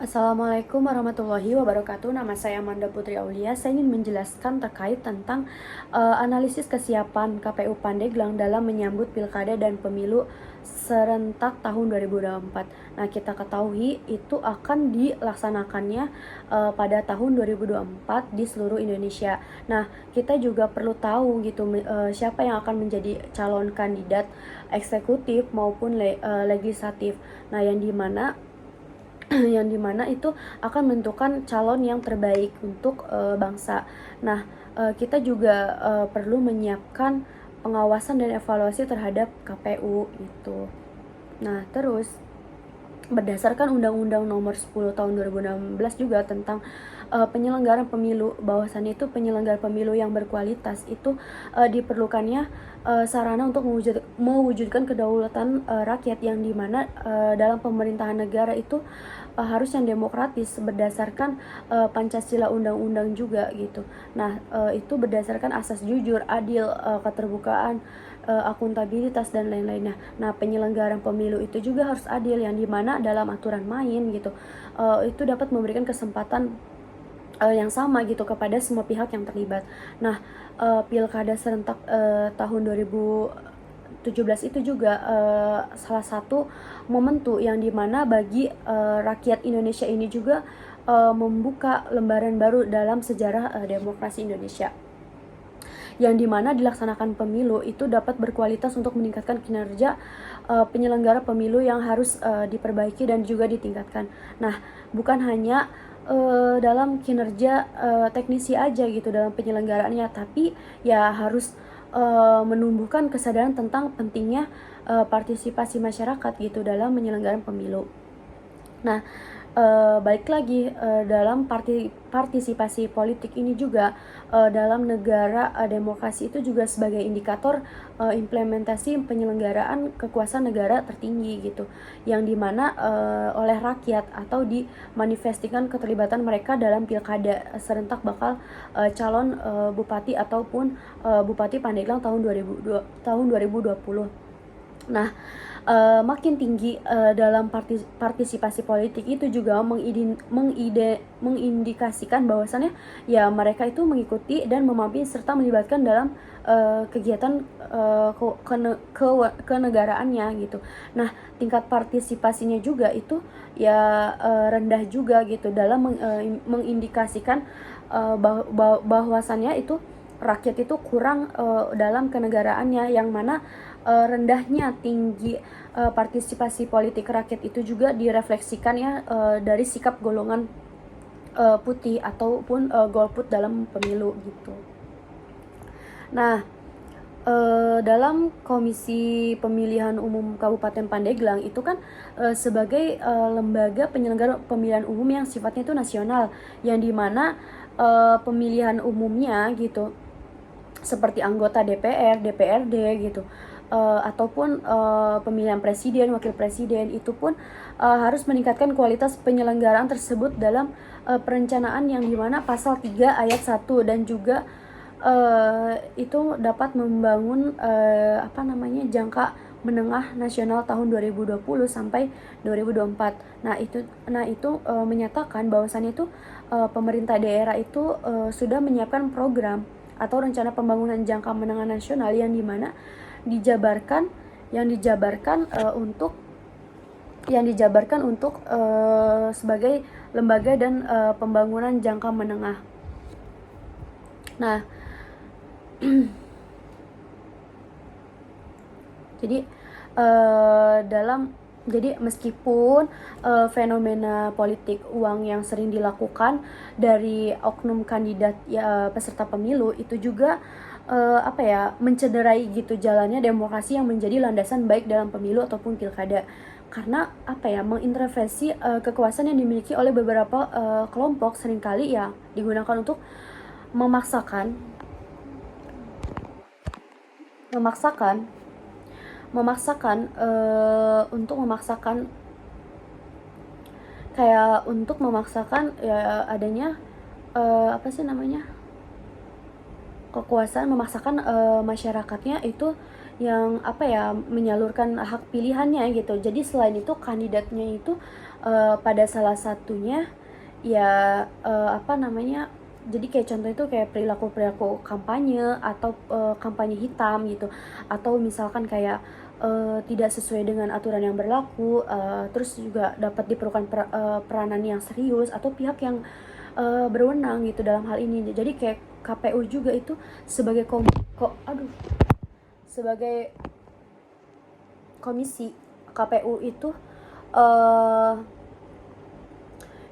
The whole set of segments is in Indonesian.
Assalamualaikum warahmatullahi wabarakatuh. Nama saya Amanda Putri Aulia. Saya ingin menjelaskan terkait tentang analisis kesiapan KPU Pandeglang dalam menyambut Pilkada dan Pemilu serentak tahun 2024. Nah, kita ketahui itu akan dilaksanakannya pada tahun 2024 di seluruh Indonesia. Nah, kita juga perlu tahu gitu siapa yang akan menjadi calon kandidat eksekutif maupun legislatif. Nah, yang dimana itu akan menentukan calon yang terbaik untuk bangsa. Nah, kita juga perlu menyiapkan pengawasan dan evaluasi terhadap KPU itu. Nah, terus berdasarkan Undang-Undang Nomor 10 Tahun 2016 juga tentang penyelenggaraan pemilu, bahwasannya itu penyelenggara pemilu yang berkualitas itu diperlukannya sarana untuk mewujudkan kedaulatan rakyat, yang dimana dalam pemerintahan negara itu harus yang demokratis berdasarkan Pancasila Undang-Undang juga gitu. Nah, itu berdasarkan asas jujur, adil, keterbukaan, akuntabilitas dan lain-lainnya. Nah, penyelenggaraan pemilu itu juga harus adil, yang dimana dalam aturan main gitu itu dapat memberikan kesempatan yang sama gitu kepada semua pihak yang terlibat. Nah, pilkada serentak tahun 2017 itu juga salah satu momentum yang dimana bagi rakyat Indonesia ini juga membuka lembaran baru dalam sejarah demokrasi Indonesia, yang dimana dilaksanakan pemilu itu dapat berkualitas untuk meningkatkan kinerja penyelenggara pemilu yang harus diperbaiki dan juga ditingkatkan. Nah, bukan hanya dalam kinerja teknisi aja gitu dalam penyelenggaraannya, tapi ya harus menumbuhkan kesadaran tentang pentingnya partisipasi masyarakat gitu dalam penyelenggaraan pemilu. Nah, balik lagi dalam partisipasi politik ini juga dalam negara demokrasi itu juga sebagai indikator implementasi penyelenggaraan kekuasaan negara tertinggi gitu, yang dimana oleh rakyat atau dimanifestikan keterlibatan mereka dalam pilkada serentak bakal calon bupati ataupun Bupati Pandeglang tahun 2020. Nah, makin tinggi dalam partisipasi politik itu juga mengindikasikan bahwasannya ya mereka itu mengikuti dan memamping serta melibatkan dalam kegiatan kenegaraannya gitu. Nah, tingkat partisipasinya juga itu ya rendah juga gitu dalam mengindikasikan bahwasannya itu rakyat itu kurang dalam kenegaraannya, yang mana rendahnya tinggi partisipasi politik rakyat itu juga direfleksikan ya dari sikap golongan putih ataupun golput dalam pemilu gitu. Nah, dalam Komisi Pemilihan Umum Kabupaten Pandeglang itu kan sebagai lembaga penyelenggara pemilihan umum yang sifatnya itu nasional, yang dimana pemilihan umumnya gitu seperti anggota DPR, DPRD gitu, ataupun pemilihan presiden, wakil presiden itu pun harus meningkatkan kualitas penyelenggaraan tersebut dalam perencanaan, yang dimana pasal 3 ayat 1 dan juga itu dapat membangun jangka menengah nasional tahun 2020 sampai 2024. Nah itu menyatakan bahwasannya itu pemerintah daerah itu sudah menyiapkan program atau rencana pembangunan jangka menengah nasional, yang dimana dijabarkan untuk sebagai lembaga dan pembangunan jangka menengah. Nah, jadi meskipun fenomena politik uang yang sering dilakukan dari oknum kandidat ya peserta pemilu itu juga mencederai gitu jalannya demokrasi yang menjadi landasan baik dalam pemilu ataupun pilkada, karena mengintervensi kekuasaan yang dimiliki oleh beberapa kelompok seringkali ya digunakan untuk memaksakan memaksakan memaksakan untuk memaksakan ya adanya kekuasaan, memaksakan masyarakatnya itu yang menyalurkan hak pilihannya gitu. Jadi selain itu kandidatnya itu pada salah satunya ya apa namanya, jadi kayak contoh itu kayak perilaku kampanye atau kampanye hitam gitu, atau misalkan kayak tidak sesuai dengan aturan yang berlaku, terus juga dapat diperlukan peranan yang serius atau pihak yang berwenang gitu dalam hal ini. Jadi kayak KPU juga itu sebagai sebagai komisi, KPU itu uh,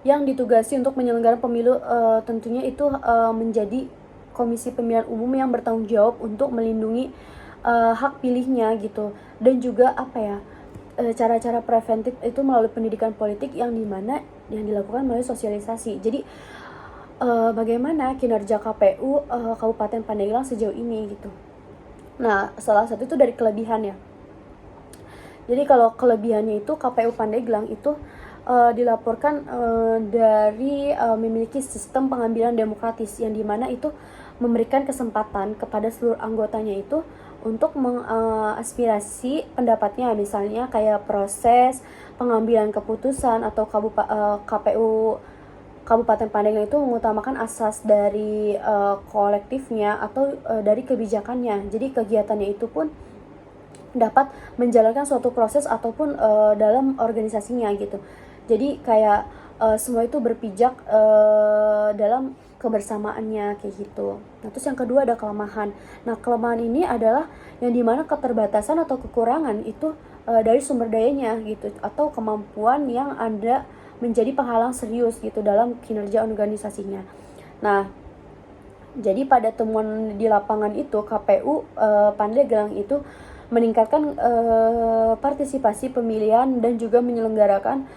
yang ditugasi untuk menyelenggarakan pemilu, tentunya itu menjadi komisi pemilihan umum yang bertanggung jawab untuk melindungi hak pilihnya gitu, dan juga apa ya, cara-cara preventif itu melalui pendidikan politik yang dimana yang dilakukan melalui sosialisasi. Jadi bagaimana kinerja KPU Kabupaten Pandeglang sejauh ini gitu. Nah, salah satu itu dari kelebihannya. Jadi kalau kelebihannya itu KPU Pandeglang itu dilaporkan dari memiliki sistem pengambilan demokratis yang dimana itu memberikan kesempatan kepada seluruh anggotanya itu untuk mengaspirasi pendapatnya, misalnya kayak proses pengambilan keputusan atau KPU Kabupaten Pandeglang itu mengutamakan asas dari kolektifnya atau dari kebijakannya. Jadi kegiatannya itu pun dapat menjalankan suatu proses ataupun dalam organisasinya gitu. Jadi kayak semua itu berpijak dalam kebersamaannya kayak gitu. Nah, terus yang kedua ada kelemahan. Nah, kelemahan ini adalah yang dimana keterbatasan atau kekurangan itu dari sumber dayanya gitu, atau kemampuan yang ada menjadi penghalang serius gitu dalam kinerja organisasinya. Nah, jadi pada temuan di lapangan itu KPU Pandeglang itu meningkatkan partisipasi pemilihan dan juga menyelenggarakan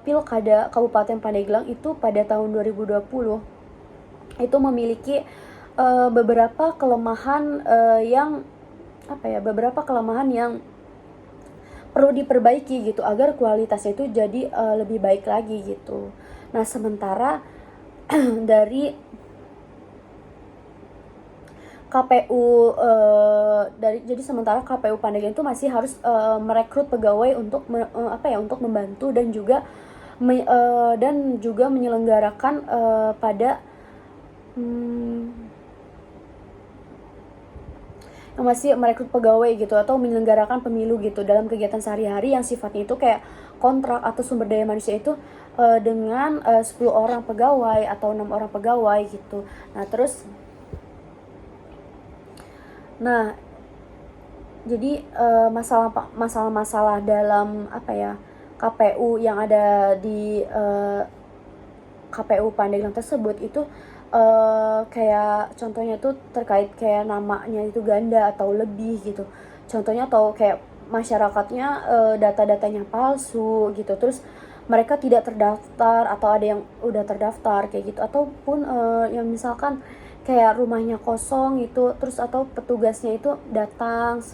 pilkada Kabupaten Pandeglang itu pada tahun 2020 itu memiliki beberapa kelemahan yang perlu diperbaiki gitu agar kualitasnya itu jadi lebih baik lagi gitu. Nah, sementara dari KPU jadi sementara KPU Pandeglang itu masih harus merekrut pegawai untuk untuk membantu dan juga menyelenggarakan pada masih merekrut pegawai gitu atau menyelenggarakan pemilu gitu dalam kegiatan sehari-hari yang sifatnya itu kayak kontrak atau sumber daya manusia itu dengan 10 orang pegawai atau 6 orang pegawai gitu. Nah, jadi masalah-masalah dalam KPU yang ada di KPU Pandeglang tersebut itu kayak contohnya tuh terkait kayak namanya itu ganda atau lebih gitu. Contohnya atau kayak masyarakatnya data-datanya palsu gitu. Terus mereka tidak terdaftar atau ada yang udah terdaftar kayak gitu, ataupun yang misalkan kayak rumahnya kosong gitu, terus atau petugasnya itu datang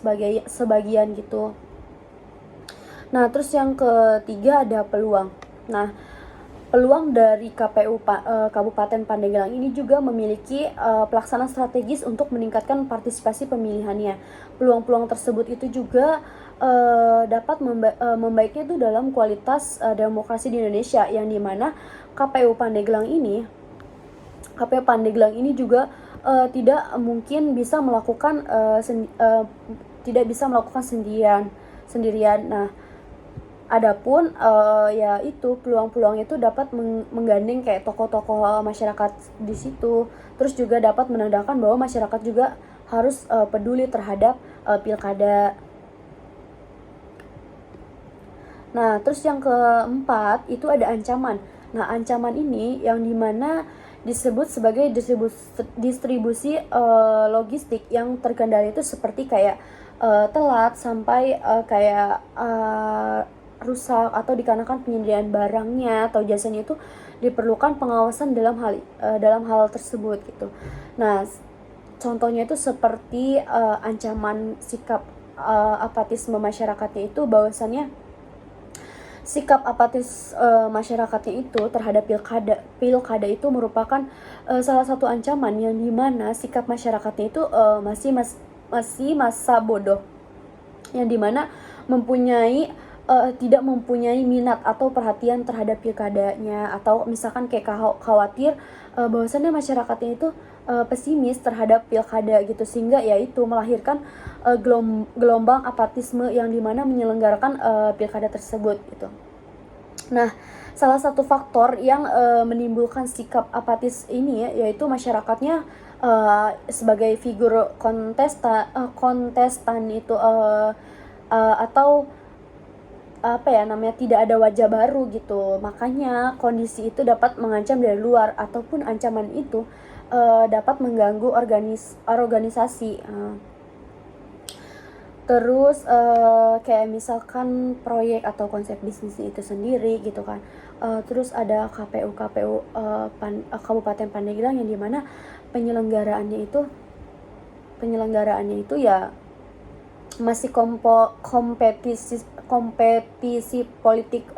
sebagian gitu. Nah, terus yang ketiga ada peluang. Nah, peluang dari KPU Kabupaten Pandeglang ini juga memiliki pelaksanaan strategis untuk meningkatkan partisipasi pemilihannya. Peluang-peluang tersebut itu juga dapat membaiknya itu dalam kualitas demokrasi di Indonesia, yang dimana KPU Pandeglang juga tidak mungkin bisa melakukan sendirian. Nah, adapun ya itu peluang-peluang itu dapat menggandeng kayak tokoh-tokoh masyarakat di situ, terus juga dapat menandakan bahwa masyarakat juga harus peduli terhadap pilkada. Nah, terus yang keempat itu ada ancaman. Nah, ancaman ini yang dimana disebut sebagai distribusi logistik yang terkendali itu seperti kayak telat sampai kayak rusak atau dikarenakan penyediaan barangnya atau jasanya itu diperlukan pengawasan dalam hal tersebut gitu. Nah, contohnya itu seperti ancaman sikap apatisme masyarakatnya itu, bahwasannya sikap apatis masyarakatnya itu terhadap pilkada itu merupakan salah satu ancaman yang dimana sikap masyarakatnya itu masih masa bodoh, yang dimana mempunyai tidak mempunyai minat atau perhatian terhadap pilkadanya, atau misalkan kayak khawatir bahwasannya masyarakatnya itu pesimis terhadap pilkada gitu, sehingga ya itu melahirkan gelombang apatisme yang dimana menyelenggarakan pilkada tersebut gitu. Nah, salah satu faktor yang menimbulkan sikap apatis ini yaitu masyarakatnya sebagai figur kontestan itu atau apa ya namanya, tidak ada wajah baru gitu. Makanya kondisi itu dapat mengancam dari luar, ataupun ancaman itu dapat mengganggu organisasi. Terus kayak misalkan proyek atau konsep bisnis itu sendiri gitu kan. Terus ada KPU Kabupaten Pandeglang, yang dimana penyelenggaraannya itu ya masih kompetisi politik,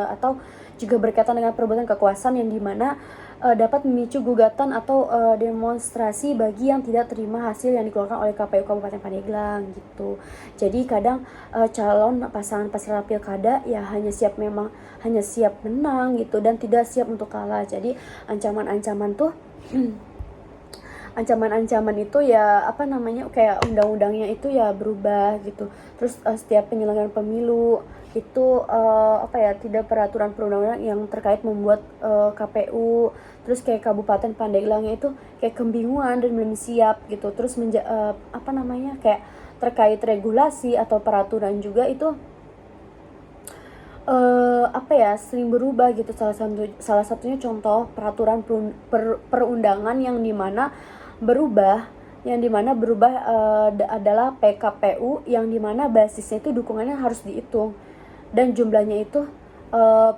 atau juga berkaitan dengan perebutan kekuasaan, yang dimana dapat memicu gugatan atau demonstrasi bagi yang tidak terima hasil yang dikeluarkan oleh KPU Kabupaten Pandeglang gitu. Jadi kadang calon pasangan peserta pilkada ya hanya siap menang gitu, dan tidak siap untuk kalah. Jadi ancaman-ancaman itu ya apa namanya, kayak undang-undangnya itu ya berubah gitu. Terus setiap penyelenggaraan pemilu itu tidak peraturan perundang-undangan yang terkait membuat KPU. Terus kayak Kabupaten Pandeglangnya itu kayak kebingungan dan belum siap gitu. Terus kayak terkait regulasi atau peraturan juga itu sering berubah gitu. Salah satunya contoh peraturan perundangan yang dimana berubah adalah PKPU, yang dimana basisnya itu dukungannya harus dihitung, dan jumlahnya itu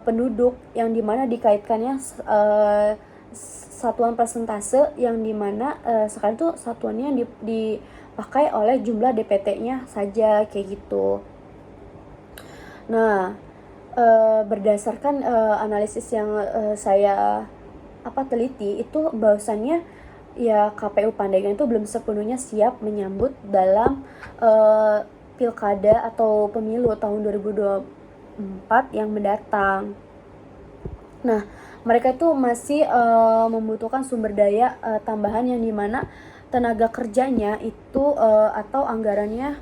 penduduk, yang dimana dikaitkannya satuan persentase, yang dimana sekarang tuh satuannya dipakai oleh jumlah DPT-nya saja kayak gitu. Nah, berdasarkan analisis yang saya teliti, itu bahwasannya ya KPU Pandeglang itu belum sepenuhnya siap menyambut dalam pilkada atau pemilu tahun 2024 yang mendatang. Nah, mereka itu masih membutuhkan sumber daya tambahan, yang dimana tenaga kerjanya itu atau anggarannya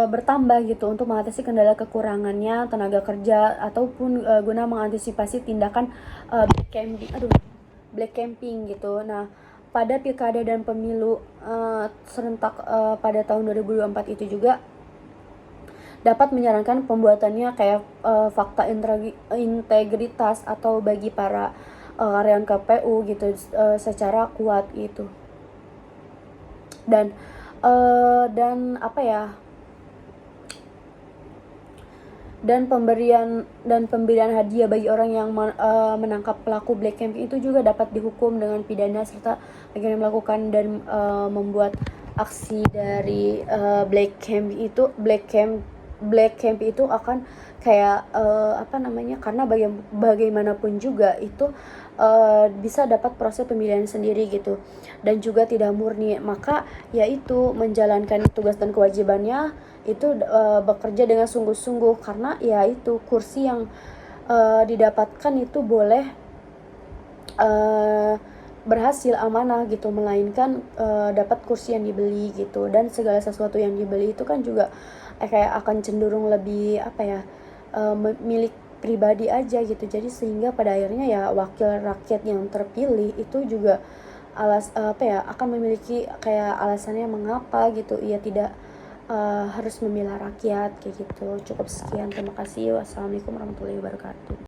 bertambah gitu, untuk mengatasi kendala kekurangannya tenaga kerja, ataupun guna mengantisipasi tindakan black camping gitu. Nah, pada pilkada dan pemilu serentak pada tahun 2024 itu juga dapat menyarankan pembuatannya kayak fakta integritas atau bagi para karyawan KPU gitu secara kuat gitu. Dan pemberian hadiah bagi orang yang menangkap pelaku black camping itu juga dapat dihukum dengan pidana, serta bagi yang melakukan dan membuat aksi dari black camp itu akan kayak karena bagaimanapun juga itu bisa dapat proses pemilihan sendiri gitu, dan juga tidak murni. Maka yaitu menjalankan tugas dan kewajibannya itu bekerja dengan sungguh-sungguh, karena ya itu kursi yang didapatkan itu boleh berhasil amanah gitu, melainkan dapat kursi yang dibeli gitu. Dan segala sesuatu yang dibeli itu kan juga kayak akan cenderung lebih milik pribadi aja gitu. Jadi sehingga pada akhirnya ya wakil rakyat yang terpilih itu juga akan memiliki kayak alasannya mengapa gitu ia tidak harus membela rakyat kayak gitu. Cukup sekian, terima kasih. Wassalamualaikum warahmatullahi wabarakatuh.